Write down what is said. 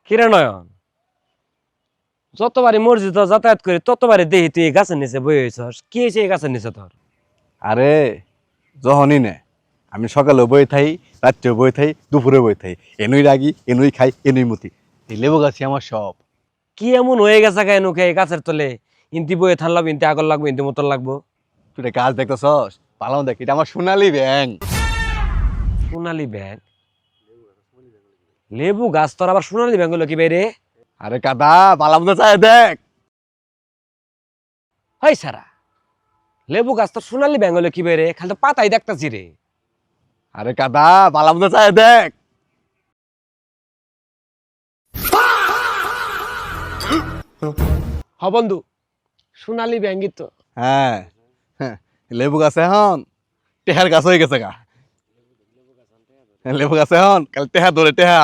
কিরে নয়ন, যতবারই মসজিদ যাতায়াত করি ততবারই দেখি তুই এই গাছের নিচে বই হয়েছস। কি হয়েছে এই গাছের নিচে তোর? আরে যখনই নে আমি সকালে বই থাই, রাত্রে বই থাই, দুপুরে বই থাই, এনুই রাগি এনুই খাই এনুই মুতি। এই লেবু গাছি আমার সব। কি এমন হয়ে গেছে গায়ে নুকে এই গাছের তলে? ইন্তি বইয়ে থান লাগবো, ইন্তি আগর লাগবো, ইন্তি মোটর লাগবো। তুই এটা গাছ দেখতেছস? পালাম দেখ, এটা আমার সোনালি ব্যাং। সোনালি ব্যাগ? লেবু গাছ তোর আবার সোনালি ব্যাগ হলো কি বাইরে? আরে কাদা পালাম তো চাই দেখ। হয় সারা, লেবু গাছ তোর সোনালি ব্যাগ হলো কি বাইরে? খালি তো পাতাই দেখতাছি রে। আরে কাদা পালাম তো চাই দেখ। হ বন্ধু, সোনালি ব্যাঙ্গি তো। হ্যাঁ হ্যাঁ, লেবু গাছ এখন টেহার গাছ হয়ে গেছে গা। লেবু গাছ এখন কাল টেহা ধরে টেহা।